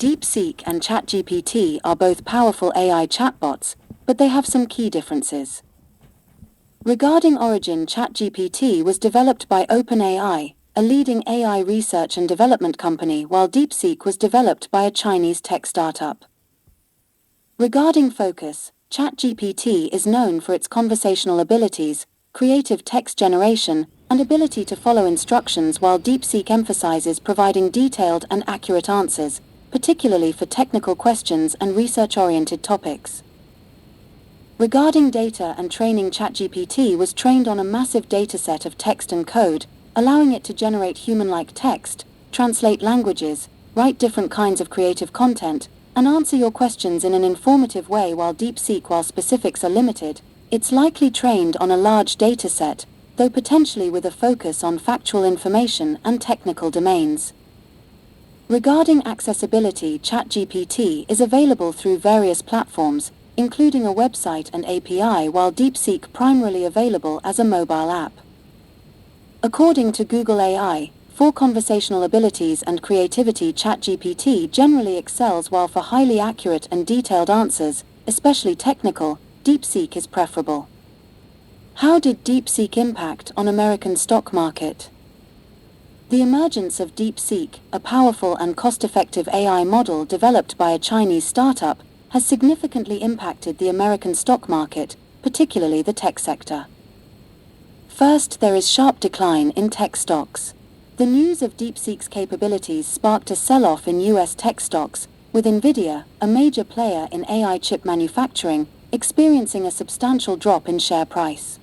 DeepSeek and ChatGPT are both powerful AI chatbots, but they have some key differences. Regarding origin, ChatGPT was developed by OpenAI, a leading AI research and development company, while DeepSeek was developed by a Chinese tech startup. Regarding focus, ChatGPT is known for its conversational abilities, creative text generation, and ability to follow instructions, while DeepSeek emphasizes providing detailed and accurate answers, particularly for technical questions and research-oriented topics. Regarding data and training, ChatGPT was trained on a massive dataset of text and code, allowing it to generate human-like text, translate languages, write different kinds of creative content, and answer your questions in an informative way, while DeepSeek, while specifics are limited, it's likely trained on a large dataset, though potentially with a focus on factual information and technical domains. Regarding accessibility, ChatGPT is available through various platforms, including a website and API, while DeepSeek primarily available as a mobile app. According to Google AI, for conversational abilities and creativity, ChatGPT generally excels, while for highly accurate and detailed answers, especially technical, DeepSeek is preferable. How did DeepSeek impact on American stock market? The emergence of DeepSeek, a powerful and cost-effective AI model developed by a Chinese startup, has significantly impacted the American stock market, particularly the tech sector. First, there is sharp decline in tech stocks. The news of DeepSeek's capabilities sparked a sell-off in US tech stocks, with Nvidia, a major player in AI chip manufacturing, experiencing a substantial drop in share price.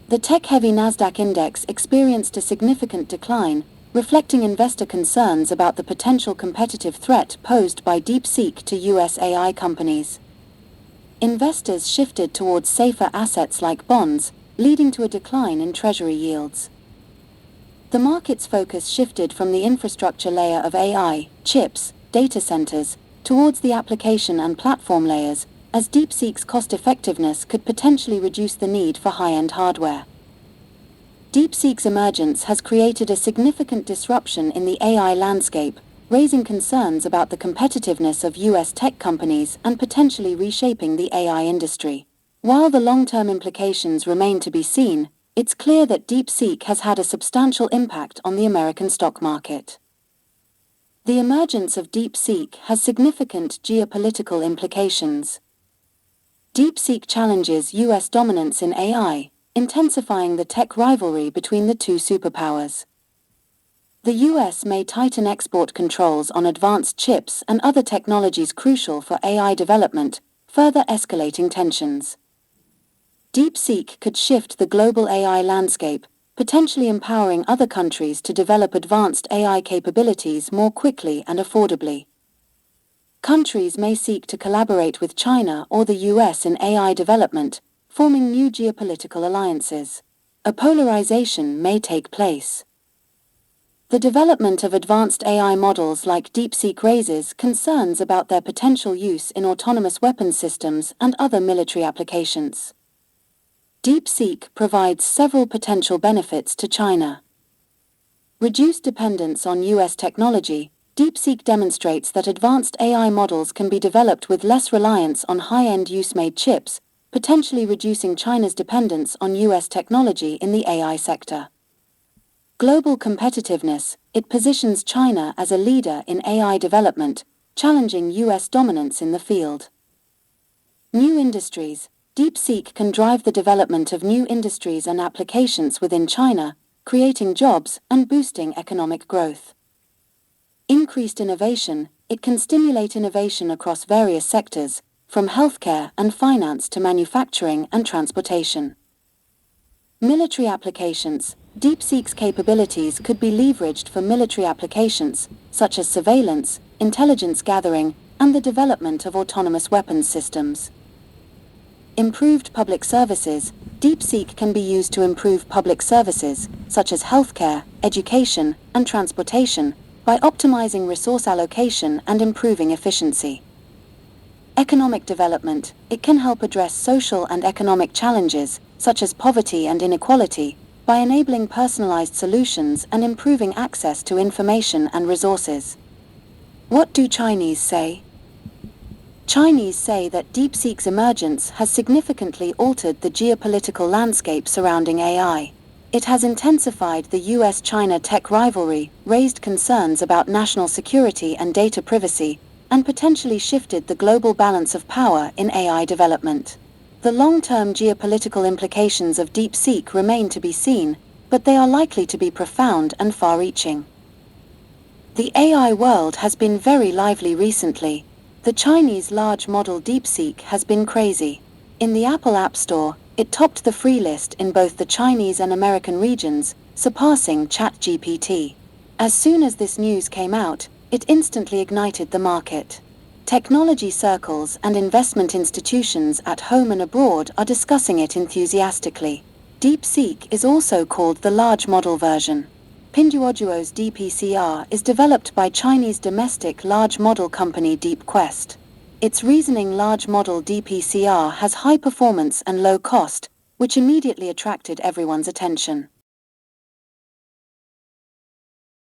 The tech-heavy Nasdaq index experienced a significant decline, reflecting investor concerns about the potential competitive threat posed by DeepSeek to US AI companies. Investors shifted towards safer assets like bonds, leading to a decline in treasury yields. The market's focus shifted from the infrastructure layer of AI, chips, data centers, towards the application and platform layers, as DeepSeek's cost-effectiveness could potentially reduce the need for high-end hardware. DeepSeek's emergence has created a significant disruption in the AI landscape, raising concerns about the competitiveness of US tech companies and potentially reshaping the AI industry. While the long-term implications remain to be seen, it's clear that DeepSeek has had a substantial impact on the American stock market. The emergence of DeepSeek has significant geopolitical implications. DeepSeek challenges US dominance in AI, intensifying the tech rivalry between the two superpowers. The US may tighten export controls on advanced chips and other technologies crucial for AI development, further escalating tensions. DeepSeek could shift the global AI landscape, potentially empowering other countries to develop advanced AI capabilities more quickly and affordably. Countries may seek to collaborate with China or the US in AI development, forming new geopolitical alliances. A polarization may take place. The development of advanced AI models like DeepSeek raises concerns about their potential use in autonomous weapons systems and other military applications. DeepSeek provides several potential benefits to China. Reduced dependence on US technology. DeepSeek demonstrates that advanced AI models can be developed with less reliance on high-end US-made chips, potentially reducing China's dependence on US technology in the AI sector. Global competitiveness. It positions China as a leader in AI development, challenging US dominance in the field. New industries. DeepSeek can drive the development of new industries and applications within China, creating jobs and boosting economic growth. Increased innovation. It can stimulate innovation across various sectors, from healthcare and finance to manufacturing and transportation. Military applications. DeepSeek's capabilities could be leveraged for military applications, such as surveillance, intelligence gathering, and the development of autonomous weapons systems. Improved public services. DeepSeek can be used to improve public services, such as healthcare, education, and transportation, by optimizing resource allocation and improving efficiency. Economic development. It can help address social and economic challenges, such as poverty and inequality, by enabling personalized solutions and improving access to information and resources. What do Chinese say? Chinese say that DeepSeek's emergence has significantly altered the geopolitical landscape surrounding AI. It has intensified the US-China tech rivalry, raised concerns about national security and data privacy, and potentially shifted the global balance of power in AI development. The long-term geopolitical implications of DeepSeek remain to be seen, but they are likely to be profound and far-reaching. The AI world has been very lively recently. The Chinese large model DeepSeek has been crazy. In the Apple App Store, it topped the free list in both the Chinese and American regions, surpassing ChatGPT. As soon as this news came out, it instantly ignited the market. Technology circles and investment institutions at home and abroad are discussing it enthusiastically. DeepSeek is also called the large model version. Pinduoduo's DPCR is developed by Chinese domestic large model company DeepQuest. Its reasoning large model DPCR has high performance and low cost, which immediately attracted everyone's attention.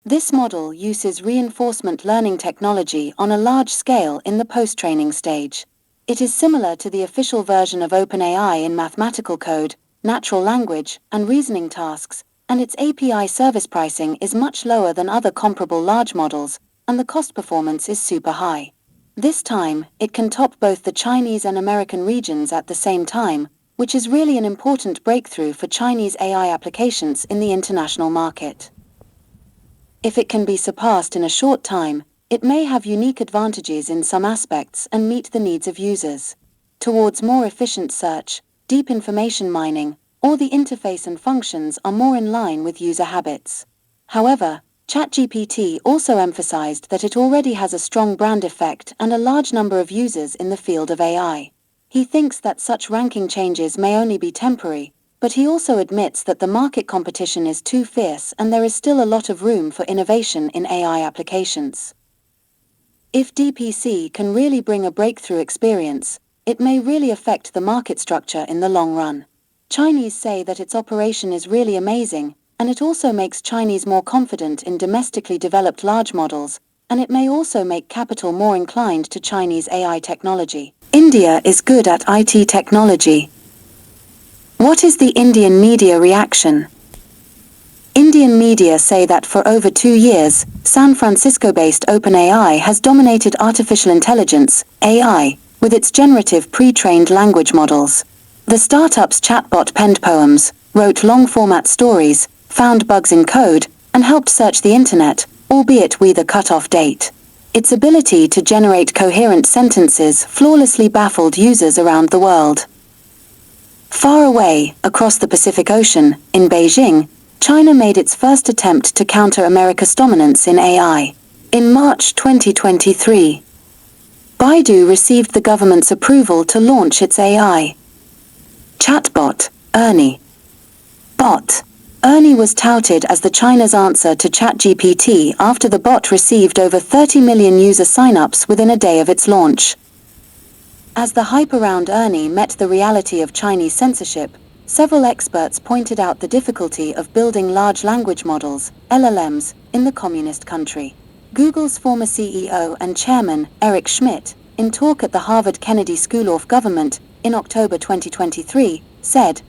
This model uses reinforcement learning technology on a large scale in the post-training stage. It is similar to the official version of OpenAI in mathematical code, natural language, and reasoning tasks, and its API service pricing is much lower than other comparable large models, and the cost performance is super high. This time, it can top both the Chinese and American regions at the same time, which is really an important breakthrough for Chinese AI applications in the international market. If it can be surpassed in a short time, it may have unique advantages in some aspects and meet the needs of users. Towards more efficient search, deep information mining, or the interface and functions are more in line with user habits. However, ChatGPT also emphasized that it already has a strong brand effect and a large number of users in the field of AI. He thinks that such ranking changes may only be temporary, but he also admits that the market competition is too fierce and there is still a lot of room for innovation in AI applications. If DPC can really bring a breakthrough experience, it may really affect the market structure in the long run. Chinese say that its operation is really amazing, and it also makes Chinese more confident in domestically developed large models, and it may also make capital more inclined to Chinese AI technology. India is good at IT technology. What is the Indian media reaction? Indian media say that for over 2 years, San Francisco-based OpenAI has dominated artificial intelligence, AI, with its generative pre-trained language models. The startup's chatbot penned poems, wrote long-format stories, found bugs in code, and helped search the internet, albeit with a cut-off date. Its ability to generate coherent sentences flawlessly baffled users around the world. Far away, across the Pacific Ocean, in Beijing, China made its first attempt to counter America's dominance in AI. In March 2023, Baidu received the government's approval to launch its AI chatbot, Ernie. Ernie was touted as the China's answer to ChatGPT after the bot received over 30 million user signups within a day of its launch. As the hype around Ernie met the reality of Chinese censorship, several experts pointed out the difficulty of building large language models, LLMs, in the communist country. Google's former CEO and chairman, Eric Schmidt, in talk at the Harvard Kennedy School of Government in October 2023, said,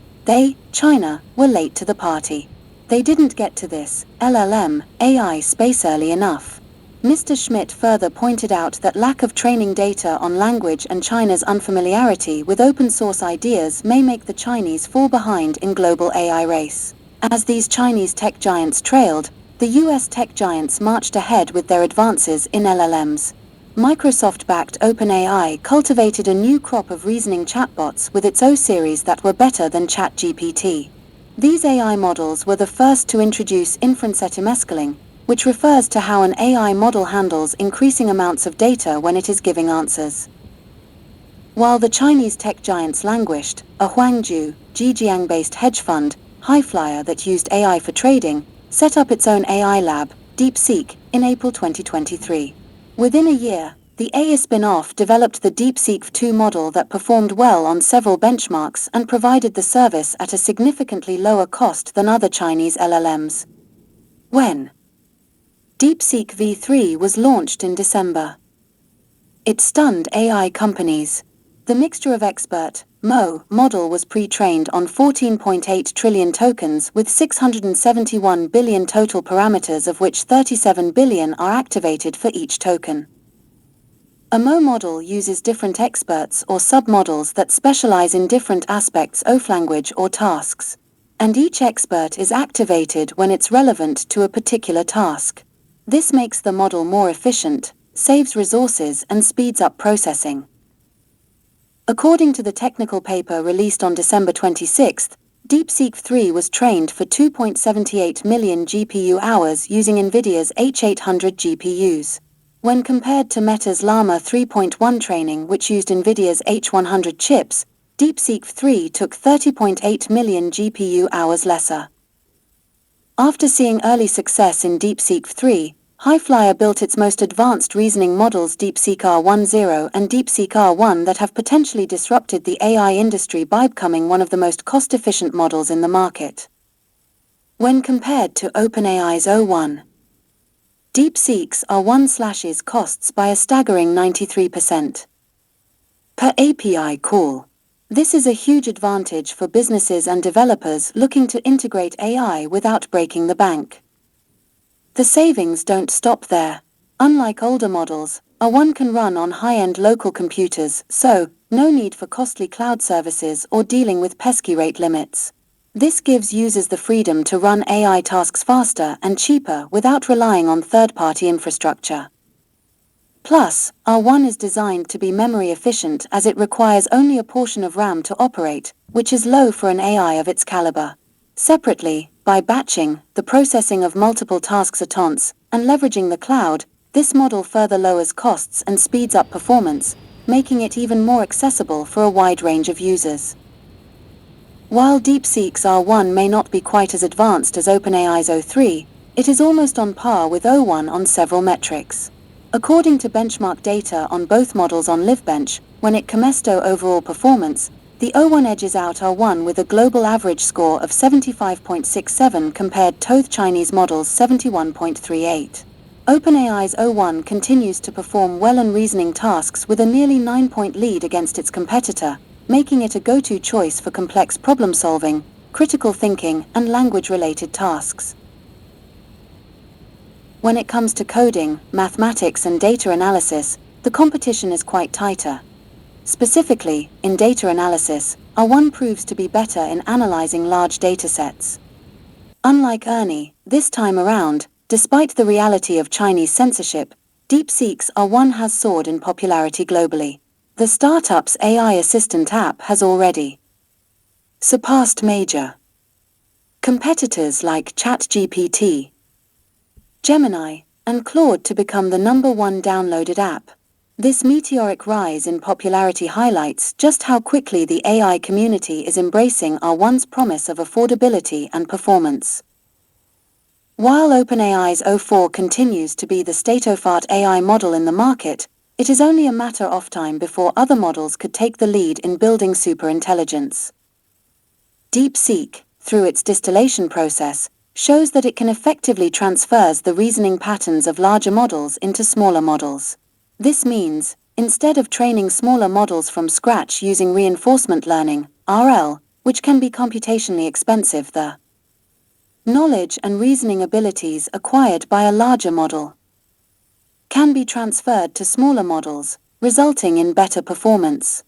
China, were late to the party. They didn't get to this LLM, AI space early enough. Mr. Schmidt further pointed out that lack of training data on language and China's unfamiliarity with open-source ideas may make the Chinese fall behind in global AI race. As these Chinese tech giants trailed, the US tech giants marched ahead with their advances in LLMs. Microsoft-backed OpenAI cultivated a new crop of reasoning chatbots with its O series that were better than ChatGPT. These AI models were the first to introduce inference mescaling, which refers to how an AI model handles increasing amounts of data when it is giving answers. While the Chinese tech giants languished, a Huangju, Zhejiang-based hedge fund, Highflyer that used AI for trading, set up its own AI lab, DeepSeek, in April 2023. Within a year, the AI spin-off developed the DeepSeek 2 model that performed well on several benchmarks and provided the service at a significantly lower cost than other Chinese LLMs. When DeepSeek v3 was launched in December. It stunned AI companies. The mixture of expert model was pre-trained on 14.8 trillion tokens with 671 billion total parameters, of which 37 billion are activated for each token. A model uses different experts or submodels that specialize in different aspects of language or tasks, and each expert is activated when it's relevant to a particular task. This makes the model more efficient, saves resources, and speeds up processing. According to the technical paper released on December 26, DeepSeek 3 was trained for 2.78 million GPU hours using NVIDIA's H800 GPUs. When compared to Meta's Llama 3.1 training, which used NVIDIA's H100 chips, DeepSeek 3 took 30.8 million GPU hours lesser. After seeing early success in DeepSeek 3, Highflyer built its most advanced reasoning models, DeepSeek R10 and DeepSeek R1, that have potentially disrupted the AI industry by becoming one of the most cost-efficient models in the market. When compared to OpenAI's O1, DeepSeek's R1 slashes costs by a staggering 93% per API call. This is a huge advantage for businesses and developers looking to integrate AI without breaking the bank. The savings don't stop there. Unlike older models, R1 can run on high-end local computers, so no need for costly cloud services or dealing with pesky rate limits. This gives users the freedom to run AI tasks faster and cheaper without relying on third-party infrastructure. Plus, R1 is designed to be memory efficient as it requires only a portion of RAM to operate, which is low for an AI of its caliber. Separately, by batching the processing of multiple tasks at once and leveraging the cloud, this model further lowers costs and speeds up performance, making it even more accessible for a wide range of users. While DeepSeek's R1 may not be quite as advanced as OpenAI's O3, it is almost on par with O1 on several metrics. According to benchmark data on both models on LiveBench, when it Comesto overall performance, the O1 edges out R1 with a global average score of 75.67 compared to Chinese models 71.38. OpenAI's O1 continues to perform well on reasoning tasks with a nearly 9-point lead against its competitor, making it a go-to choice for complex problem-solving, critical thinking, and language-related tasks. When it comes to coding, mathematics, and data analysis, the competition is quite tighter. Specifically, in data analysis, R1 proves to be better in analyzing large datasets. Unlike Ernie, this time around, despite the reality of Chinese censorship, DeepSeek's R1 has soared in popularity globally. The startup's AI assistant app has already surpassed major competitors like ChatGPT, Gemini, and Claude to become the #1 downloaded app. This meteoric rise in popularity highlights just how quickly the AI community is embracing R1's promise of affordability and performance. While OpenAI's O4 continues to be the state-of-the-art AI model in the market, it is only a matter of time before other models could take the lead in building superintelligence. DeepSeek, through its distillation process, shows that it can effectively transfers the reasoning patterns of larger models into smaller models. This means, instead of training smaller models from scratch using reinforcement learning, RL, which can be computationally expensive, the knowledge and reasoning abilities acquired by a larger model can be transferred to smaller models, resulting in better performance.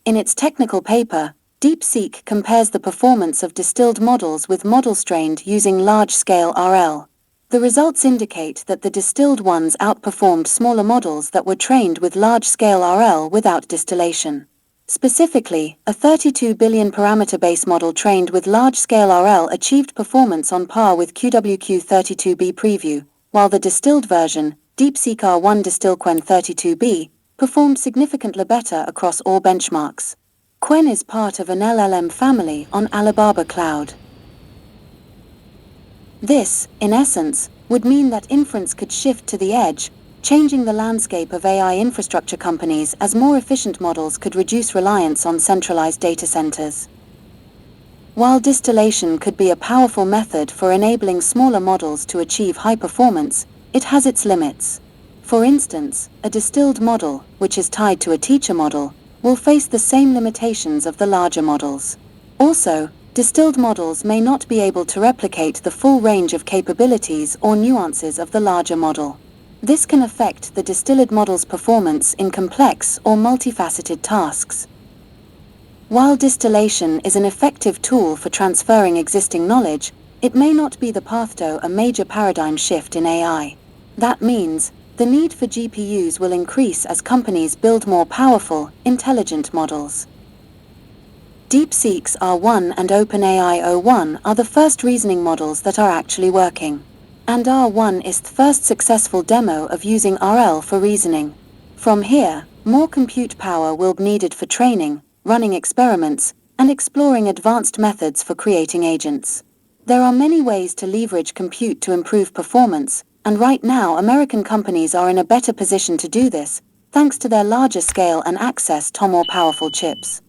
In its technical paper, DeepSeek compares the performance of distilled models with models trained using large-scale RL. The results indicate that the distilled ones outperformed smaller models that were trained with large-scale RL without distillation. Specifically, a 32 billion parameter base model trained with large-scale RL achieved performance on par with QWQ32B preview, while the distilled version, DeepSeek R1 DistillQuen 32B, performed significantly better across all benchmarks. Quen is part of an LLM family on Alibaba Cloud. This, in essence, would mean that inference could shift to the edge, changing the landscape of AI infrastructure companies as more efficient models could reduce reliance on centralized data centers. While distillation could be a powerful method for enabling smaller models to achieve high performance, it has its limits. For instance, a distilled model, which is tied to a teacher model, will face the same limitations of the larger models. Also, distilled models may not be able to replicate the full range of capabilities or nuances of the larger model. This can affect the distilled model's performance in complex or multifaceted tasks. While distillation is an effective tool for transferring existing knowledge, it may not be the path to a major paradigm shift in AI. That means, the need for GPUs will increase as companies build more powerful, intelligent models. DeepSeek's R1 and OpenAI O1 are the first reasoning models that are actually working. And R1 is the first successful demo of using RL for reasoning. From here, more compute power will be needed for training, running experiments, and exploring advanced methods for creating agents. There are many ways to leverage compute to improve performance, and right now American companies are in a better position to do this, thanks to their larger scale and access to more powerful chips.